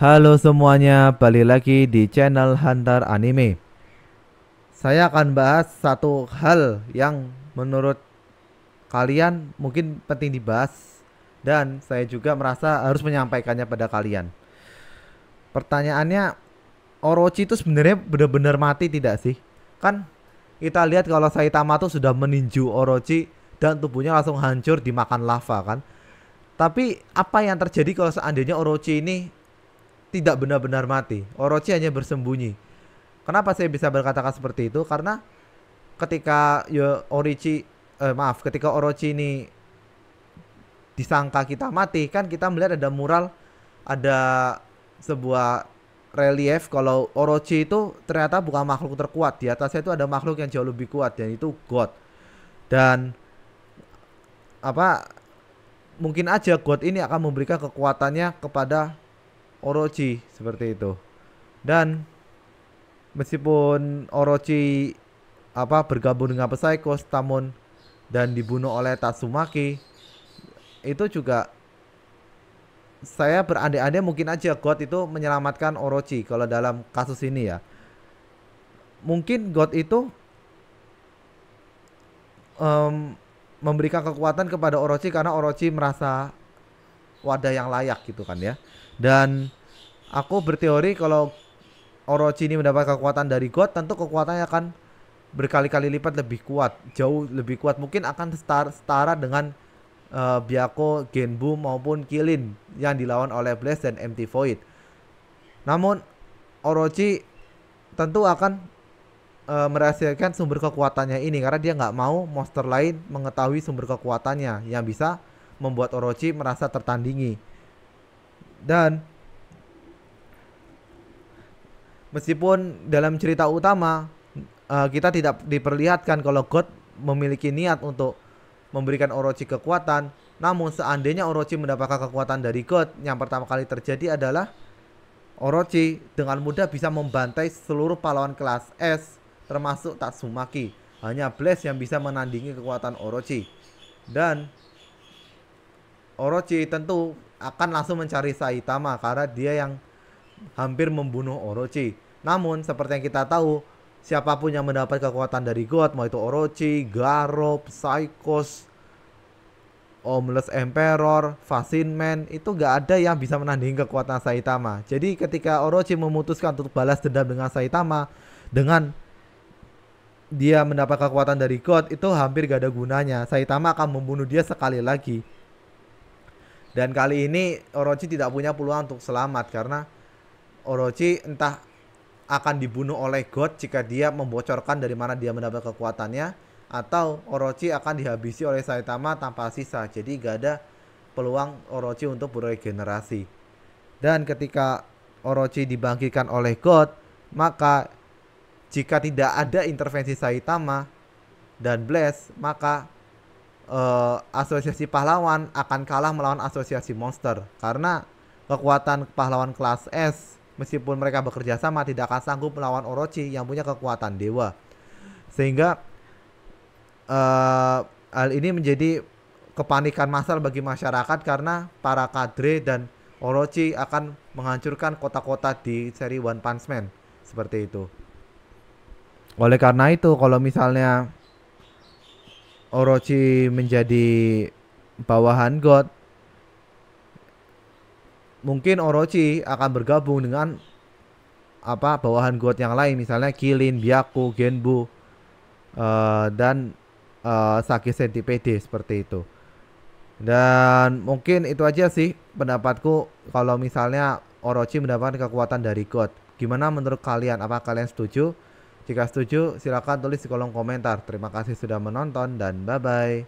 Halo semuanya, balik lagi di channel Hunter Anime. Saya akan bahas satu hal yang menurut kalian mungkin penting dibahas dan saya juga merasa harus menyampaikannya pada kalian. Pertanyaannya, Orochi itu sebenarnya benar-benar mati tidak sih? Kan kita lihat kalau Saitama tuh sudah meninju Orochi dan tubuhnya langsung hancur dimakan lava kan. Tapi apa yang terjadi kalau seandainya Orochi ini tidak benar-benar mati? Orochi hanya bersembunyi. Kenapa saya bisa berkata seperti itu? Karena ketika ketika Orochi ini disangka kita mati, kan kita melihat ada mural, ada sebuah relief kalau Orochi itu ternyata bukan makhluk terkuat. Di atasnya itu ada makhluk yang jauh lebih kuat, dan itu God. Dan apa mungkin aja God ini akan memberikan kekuatannya kepada Orochi seperti itu. Dan meskipun Orochi bergabung dengan Psychos namun dan dibunuh oleh Tatsumaki, itu juga saya berandai-andai mungkin aja God itu menyelamatkan Orochi kalau dalam kasus ini ya. Mungkin God itu em, memberikan kekuatan kepada Orochi karena Orochi merasa wadah yang layak gitu kan ya. Dan aku berteori kalau Orochi ini mendapat kekuatan dari God, tentu kekuatannya akan berkali-kali lipat lebih kuat, jauh lebih kuat. Mungkin akan setara dengan Byako, Genbu maupun Kilin yang dilawan oleh Blaze dan MT Void. Namun Orochi tentu akan merahasiakan sumber kekuatannya ini karena dia nggak mau monster lain mengetahui sumber kekuatannya yang bisa membuat Orochi merasa tertandingi. Dan meskipun dalam cerita utama kita tidak diperlihatkan kalau God memiliki niat untuk memberikan Orochi kekuatan, namun seandainya Orochi mendapatkan kekuatan dari God, yang pertama kali terjadi adalah Orochi dengan mudah bisa membantai seluruh pahlawan kelas S termasuk Tatsumaki. Hanya Blaze yang bisa menandingi kekuatan Orochi. Dan Orochi tentu akan langsung mencari Saitama karena dia yang hampir membunuh Orochi. Namun seperti yang kita tahu, siapapun yang mendapat kekuatan dari God, mau itu Orochi, Garo, Psychos, Homeless Emperor, Facinman, itu gak ada yang bisa menandingi kekuatan Saitama. Jadi ketika Orochi memutuskan untuk balas dendam dengan Saitama, dengan dia mendapat kekuatan dari God, itu hampir gak ada gunanya. Saitama akan membunuh dia sekali lagi. Dan kali ini Orochi tidak punya peluang untuk selamat karena Orochi entah akan dibunuh oleh God jika dia membocorkan dari mana dia mendapat kekuatannya, atau Orochi akan dihabisi oleh Saitama tanpa sisa. Jadi gak ada peluang Orochi untuk beregenerasi. Dan ketika Orochi dibangkitkan oleh God, maka jika tidak ada intervensi Saitama dan Blaze, maka asosiasi pahlawan akan kalah melawan asosiasi monster karena kekuatan pahlawan kelas S meskipun mereka bekerja sama tidak akan sanggup melawan Orochi yang punya kekuatan dewa. Sehingga hal ini menjadi kepanikan massal bagi masyarakat karena para kadre dan Orochi akan menghancurkan kota-kota di seri One Punch Man seperti itu. Oleh karena itu kalau misalnya Orochi menjadi bawahan God, mungkin Orochi akan bergabung dengan bawahan God yang lain, misalnya Kilin, Byaku, Genbu, dan Saki Centipede seperti itu. Dan mungkin itu aja sih pendapatku kalau misalnya Orochi mendapatkan kekuatan dari God. Gimana menurut kalian? Apa kalian setuju? Jika setuju, silakan tulis di kolom komentar. Terima kasih sudah menonton dan bye-bye.